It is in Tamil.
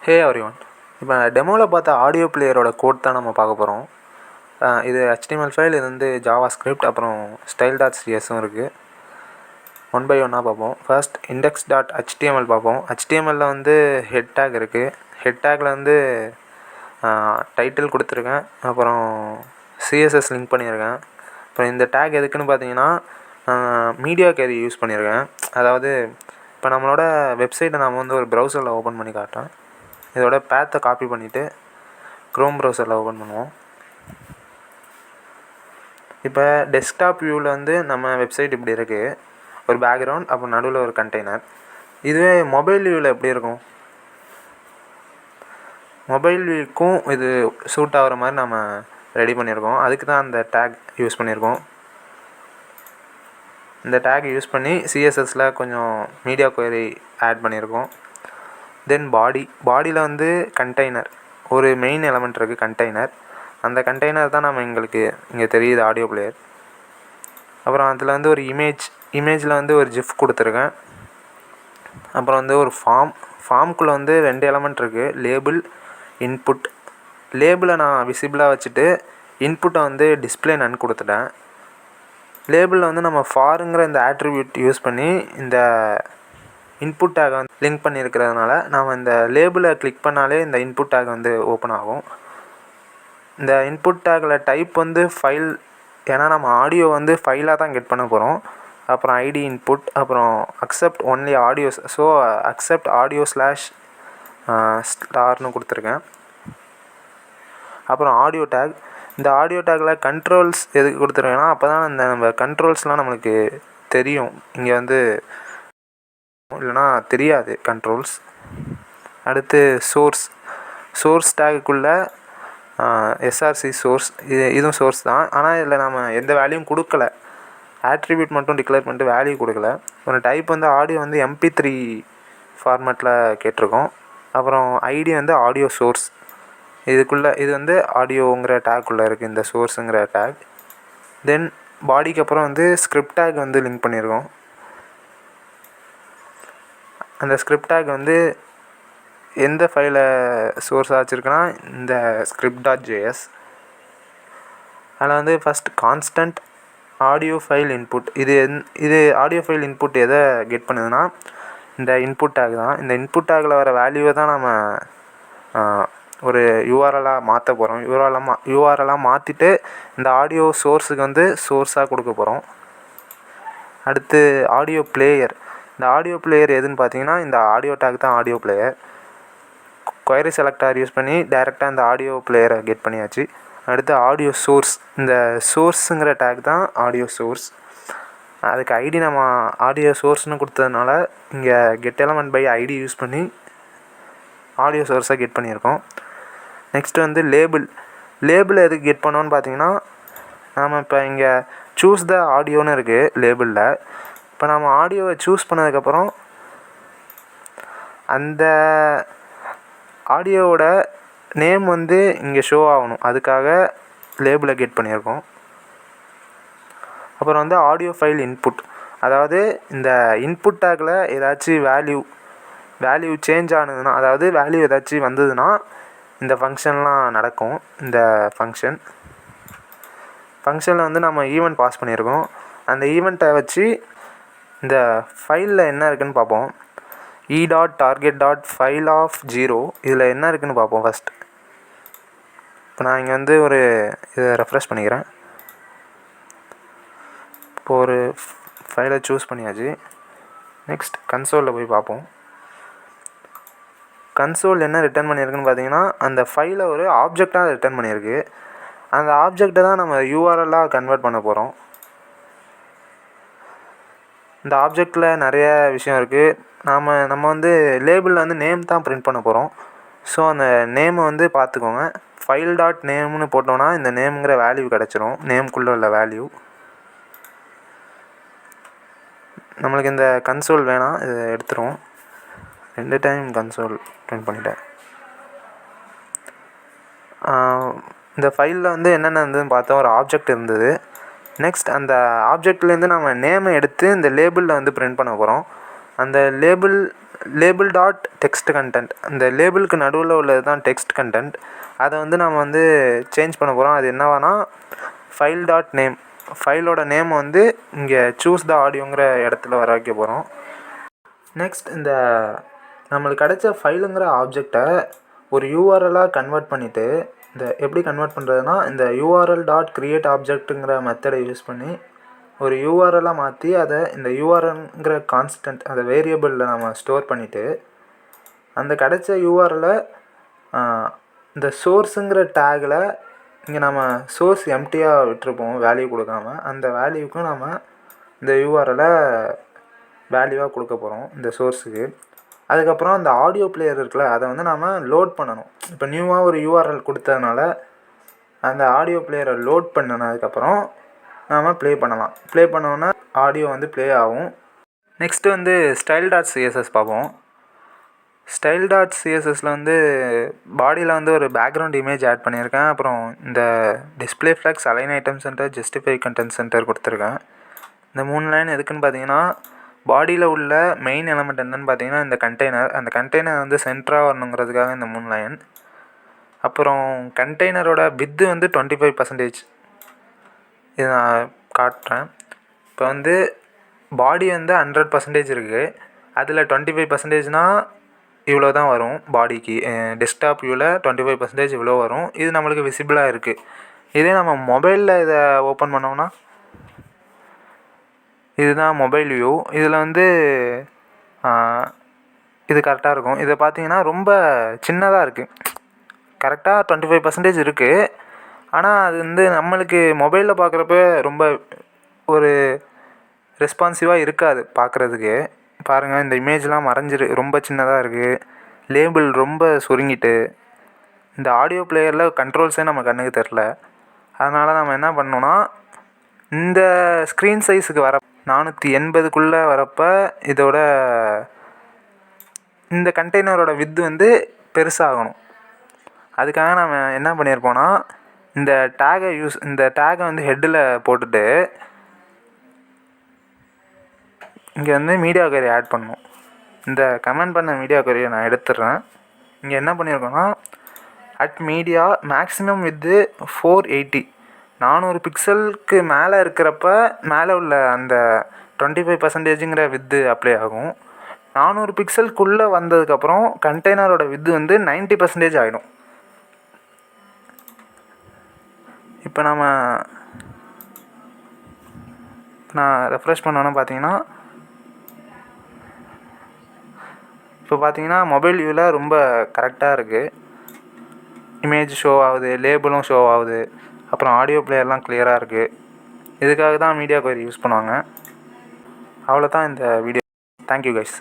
ஹே எவ்ரிவன், இப்போ டெமோவில் பார்த்த ஆடியோ பிளேயரோட கோட் தான் நம்ம பார்க்க போகிறோம். இது HTML ஃபைல், இது வந்து ஜாவா ஸ்கிரிப்ட், அப்புறம் style.csஸும் இருக்குது. ஒன் பை ஒன்னாக பார்ப்போம். ஃபர்ஸ்ட் index.html பார்ப்போம். HTMLல வந்து ஹெட் டேக் இருக்குது. ஹெட் டேக்கில் வந்து டைட்டில் கொடுத்துருக்கேன், அப்புறம் CSS லிங்க் பண்ணியிருக்கேன். அப்புறம் இந்த டேக் எதுக்குன்னு பார்த்தீங்கன்னா மீடியா கேரி யூஸ் பண்ணியிருக்கேன். அதாவது இப்போ நம்மளோட வெப்சைட்டை நம்ம வந்து ஒரு ப்ரௌசரில் ஓப்பன் பண்ணி காட்டுறேன். இதோட பேத்தை காப்பி பண்ணிவிட்டு க்ரோம் ப்ரௌசரில் ஓப்பன் பண்ணுவோம். இப்போ டெஸ்க்டாப் வியூவில் வந்து நம்ம வெப்சைட் இப்படி இருக்குது, ஒரு பேக்ரவுண்ட், அப்புறம் நடுவில் ஒரு கண்டெய்னர். இதுவே மொபைல் வியூவில் எப்படி இருக்கும்? மொபைல் வியூக்கும் இது சூட் ஆகிற மாதிரி நம்ம ரெடி பண்ணியிருக்கோம். அதுக்கு தான் அந்த டேக் யூஸ் பண்ணியிருக்கோம். இந்த டேக் யூஸ் பண்ணி CSSல கொஞ்சம் மீடியா குவரி ஆட் பண்ணியிருக்கோம். தென் பாடியில் வந்து கண்டெய்னர், ஒரு மெயின் எலமெண்ட் இருக்குது கண்டெய்னர். அந்த கண்டெய்னர் தான் நம்ம இங்கே தெரியுது ஆடியோ பிளேயர். அப்புறம் அதில் வந்து ஒரு இமேஜில் வந்து ஒரு ஜிஃப் கொடுத்துருக்கேன். அப்புறம் வந்து ஒரு ஃபார்முக்குள்ளே வந்து 2 எலமெண்ட் இருக்குது, லேபிள், இன்புட். லேபிளை நான் விசிபிளாக வச்சுட்டு இன்புட்டை வந்து டிஸ்பிளே நன் கொடுத்துட்டேன். லேபிளில் வந்து நம்ம ஃபாருங்கிற இந்த ஆட்ரிபியூட் யூஸ் பண்ணி இந்த இன்புட் டேக் வந்து லிங்க் பண்ணியிருக்கிறதுனால நாம் இந்த லேபிளை கிளிக் பண்ணாலே இந்த இன்புட் டேக் வந்து ஓப்பன் ஆகும். இந்த இன்புட் டேக்கில் டைப் வந்து ஃபைல், ஏன்னா நம்ம ஆடியோ வந்து ஃபைலாக தான் கெட் பண்ண போகிறோம். அப்புறம் ஐடி இன்புட், அப்புறம் accept only audio, so accept audio /ஸ்டார்னு கொடுத்துருக்கேன். அப்புறம் ஆடியோ டேக். இந்த ஆடியோ டேக்கில் கண்ட்ரோல்ஸ் எதுக்கு கொடுத்துருக்கேன்னா அப்போ தான் இந்த நம்ம கண்ட்ரோல்ஸ்லாம் நம்மளுக்கு தெரியும். இங்கே வந்து இல்லைனா தெரியாது கண்ட்ரோல்ஸ். அடுத்து சோர்ஸ் டேக்குள்ளே SRC சோர்ஸ், இதுவும் சோர்ஸ் தான். ஆனால் இதில் நம்ம எந்த வேல்யூவும் கொடுக்கல, ஆட்ரிபியூட் மட்டும் டிக்ளேர் பண்ணிட்டு வேல்யூ கொடுக்கல. ஒரு டைப் வந்து ஆடியோ வந்து MP3 ஃபார்மேட்டில் கேட்டிருக்கோம். அப்புறம் ஐடி வந்து ஆடியோ சோர்ஸ், இதுக்குள்ளே இது வந்து ஆடியோங்கிற டேக்குள்ளே இருக்குது இந்த சோர்ஸுங்கிற டேக். தென் பாடிக்கு அப்புறம் வந்து ஸ்கிரிப்ட் டேக் வந்து லிங்க் பண்ணியிருக்கோம். அந்த ஸ்கிரிப்ட் டேக் வந்து எந்த ஃபைலை சோர்ஸாக வச்சுருக்குன்னா இந்த script.js. அதில் வந்து first constant audio file input, இது ஆடியோ ஃபைல் இன்புட் எதை கெட் பண்ணுதுன்னா இந்த இன்புட் டேக் தான். இந்த இன்புட் டேக்கில் வர வேல்யூவை தான் நம்ம ஒரு யூஆர்எல்லாக மாற்ற போகிறோம். யூஆர்எல்லாக மாற்றிட்டு இந்த ஆடியோ சோர்ஸுக்கு வந்து சோர்ஸாக கொடுக்க போகிறோம். அடுத்து ஆடியோ பிளேயர். இந்த ஆடியோ பிளேயர் எதுன்னு பார்த்தீங்கன்னா இந்த ஆடியோ டேக் தான் audio player. Query selector use பண்ணி டைரெக்டாக இந்த ஆடியோ பிளேயரை கெட் பண்ணியாச்சு. அடுத்து ஆடியோ சோர்ஸ், இந்த சோர்ஸுங்கிற டேக் தான் ஆடியோ சோர்ஸ். அதுக்கு ஐடி நம்ம ஆடியோ சோர்ஸ்னு கொடுத்ததுனால இங்கே get element by ID use பண்ணி ஆடியோ சோர்ஸை கெட் பண்ணியிருக்கோம். நெக்ஸ்ட் வந்து லேபிள் எதுக்கு கெட் பண்ணோன்னு பார்த்தீங்கன்னா நாம் இப்போ இங்கே சூஸ் த ஆடியோன்னு இருக்குது லேபிளில். இப்போ நம்ம ஆடியோவை சூஸ் பண்ணதுக்கப்புறம் அந்த ஆடியோவோட நேம் வந்து இங்கே ஷோ ஆகணும், அதுக்காக லேபிளை கெட் பண்ணியிருக்கோம். அப்புறம் வந்து ஆடியோ ஃபைல் இன்புட், அதாவது இந்த இன்புட் டேக்கில் ஏதாச்சும் வேல்யூ சேஞ்ச் ஆனதுன்னா, அதாவது வேல்யூ ஏதாச்சும் வந்ததுன்னா இந்த ஃபங்க்ஷன்லாம் நடக்கும். இந்த ஃபங்க்ஷனில் வந்து நம்ம ஈவெண்ட் பாஸ் பண்ணியிருக்கோம். அந்த ஈவெண்ட்டை வச்சு இந்த ஃபைலில் என்ன இருக்குதுன்னு பார்ப்போம். e.target.file_0 இதில் என்ன இருக்குதுன்னு பார்ப்போம் ஃபஸ்ட். இப்போ நான் இங்கே வந்து இதை ரெஃப்ரெஷ் பண்ணிக்கிறேன். இப்போ ஒரு ஃபைலை சூஸ் பண்ணியாச்சு. நெக்ஸ்ட் கன்சோலில் போய் பார்ப்போம். கன்சோல் என்ன ரிட்டர்ன் பண்ணியிருக்குன்னு பார்த்தீங்கன்னா அந்த ஃபைலை ஒரு ஆப்ஜெக்டாக ரிட்டர்ன் பண்ணியிருக்கு. அந்த ஆப்ஜெக்டை தான் நம்ம யூஆர்எல்லாக கன்வெர்ட் பண்ண போகிறோம். இந்த ஆப்ஜெக்டில் நிறைய விஷயம் இருக்குது. நம்ம வந்து லேபிளில் வந்து நேம் தான் பிரிண்ட் பண்ண போகிறோம். ஸோ அந்த நேமை வந்து பார்த்துக்கோங்க. file.nameனு போட்டோன்னா இந்த நேம்ங்கிற வேல்யூ கிடச்சிரும், நேம்குள்ளே உள்ள வேல்யூ. நம்மளுக்கு இந்த கன்சோல் வேணாம், இதை எடுத்துருவோம். 2 டைம் கன்சோல் பிரிண்ட் பண்ணிட்டேன். இந்த ஃபைலில் வந்து என்னென்ன இருந்ததுன்னு பார்த்தா ஒரு ஆப்ஜெக்ட் இருந்தது. நெக்ஸ்ட் அந்த ஆப்ஜெக்ட்லேருந்து நம்ம நேமை எடுத்து இந்த லேபிளில் வந்து பிரிண்ட் பண்ண போகிறோம். அந்த label label dot text content, இந்த லேபிளுக்கு நடுவில் உள்ளது தான் டெக்ஸ்ட் கண்டென்ட். அதை வந்து நம்ம வந்து சேஞ்ச் பண்ண போகிறோம். அது என்னவானா ஃபைல் டாட் நேம், ஃபைலோட நேம் வந்து இங்கே சூஸ் த ஆடியோங்கிற இடத்துல வர வைக்க போகிறோம். நெக்ஸ்ட் இந்த நம்மளுக்கு கிடைச்ச ஃபைலுங்கிற ஆப்ஜெக்டை ஒரு யூஆர்எல்லாக கன்வெர்ட் பண்ணிவிட்டு, இந்த எப்படி கன்வெர்ட் பண்ணுறதுனா இந்த யூஆர்எல் டாட் க்ரியேட் ஆப்ஜெக்ட்டுங்கிற மெத்தடை யூஸ் பண்ணி ஒரு யூஆர்எல்லாக மாற்றி அதை இந்த யூஆர்எல்ங்கிற கான்ஸ்டன்ட் அந்த வேரியபிளில் நம்ம ஸ்டோர் பண்ணிவிட்டு, அந்த கிடைச்ச யூஆர்எல்லை இந்த சோர்ஸுங்கிற டேகில் இங்கே நம்ம சோர்ஸ் எம்டியாக விட்டுருப்போம் வேல்யூ கொடுக்காம, அந்த வேல்யூக்கும் நம்ம இந்த யூஆர்எல்லை வேல்யூவாக கொடுக்க போகிறோம் இந்த சோர்ஸுக்கு. அதுக்கப்புறம் அந்த ஆடியோ பிளேயர் இருக்குல்ல, அதை வந்து நம்ம லோட் பண்ணணும். இப்போ நியூவாக ஒரு யூஆர்எல் கொடுத்ததுனால அந்த ஆடியோ பிளேயரை லோட் பண்ணினதுக்கப்புறம் நாம் ப்ளே பண்ணலாம். ப்ளே பண்ணோன்னா ஆடியோ வந்து ப்ளே ஆகும். நெக்ஸ்ட்டு வந்து ஸ்டைல் டாட் சிஎஸ்எஸ் பார்ப்போம். ஸ்டைல் டாட் சிஎஸ்எஸில் வந்து பாடியில் வந்து ஒரு பேக்ரவுண்ட் இமேஜ் ஆட் பண்ணியிருக்கேன். அப்புறம் இந்த display flex, align item centre, justify content centre கொடுத்துருக்கேன். இந்த 3 லைன் எதுக்குன்னு பார்த்தீங்கன்னா, பாடியில் உள்ள மெயின் எலமெண்ட் என்னென்னு பார்த்தீங்கன்னா இந்த கண்டெய்னர், அந்த கண்டெய்னர் வந்து சென்டராக வரணுங்கிறதுக்காக இந்த 3 லைன். அப்புறம் கண்டெய்னரோட வித்து வந்து 25%. இது நான் காட்டுறேன். இப்போ வந்து பாடி வந்து 100% இருக்குது. அதில் 25%னால் இவ்வளோ தான் வரும். பாடிக்கு டெஸ்க்டாப் வியூவில் 25% இவ்வளோ வரும். இது நம்மளுக்கு விசிபிளாக இருக்குது. இதே நம்ம மொபைலில் இதை ஓப்பன் பண்ணோம்னா இதுதான் மொபைல் வியூ. இதில் வந்து இது கரெக்டாக இருக்கும். இதை பார்த்தீங்கன்னா ரொம்ப சின்னதாக இருக்குது. கரெக்டாக 25% இருக்குது. ஆனால் அது வந்து நம்மளுக்கு மொபைலில் பார்க்குறப்ப ரொம்ப ஒரு ரெஸ்பான்சிவாக இருக்காது பார்க்குறதுக்கு. பாருங்கள், இந்த இமேஜ்லாம் ரொம்ப சின்னதாக இருக்குது. லேபிள் ரொம்ப சுருங்கிட்டு, இந்த ஆடியோ பிளேயரில் கண்ட்ரோல்ஸே நம்ம கண்ணுக்கு தெரில. அதனால் நம்ம என்ன பண்ணோன்னா, இந்த ஸ்க்ரீன் சைஸுக்கு வர 480க்குள்ளே வரப்போ இதோட இந்த கண்டெய்னரோட வித்து வந்து பெருசாகணும். அதுக்காக நம்ம என்ன பண்ணியிருப்போன்னா, இந்த டேகை வந்து ஹெட்டில் போட்டுட்டு இங்கே வந்து மீடியா கொரி ஆட் பண்ணணும். இந்த கமெண்ட் பண்ண மீடியா கொரியை நான் எடுத்துடுறேன். இங்கே என்ன பண்ணியிருக்கோன்னா, அட் மீடியா மேக்ஸிமம் வித்து 480, 400 பிக்சலுக்கு மேலே இருக்கிறப்ப மேலே உள்ள அந்த 25%ங்கிற வித்து அப்ளை ஆகும். 400 பிக்சலுக்குள்ளே வந்ததுக்கப்புறம் கண்டெய்னரோட வித்து வந்து 90% ஆகிடும். இப்போ நான் ரெஃப்ரெஷ் பண்ணோன்னா பார்த்தீங்கன்னா, இப்போ பார்த்தீங்கன்னா மொபைல் வியூவில் ரொம்ப கரெக்டாக இருக்குது. இமேஜ் ஷோ ஆகுது, லேபிளும் ஷோ ஆகுது, அப்புறம் ஆடியோ பிளேயர்லாம் கிளியராக இருக்குது. இதுக்காக தான் மீடியா கொயரி யூஸ் பண்ணுவாங்க. அவ்வளோதான் இந்த வீடியோ. Thank you guys.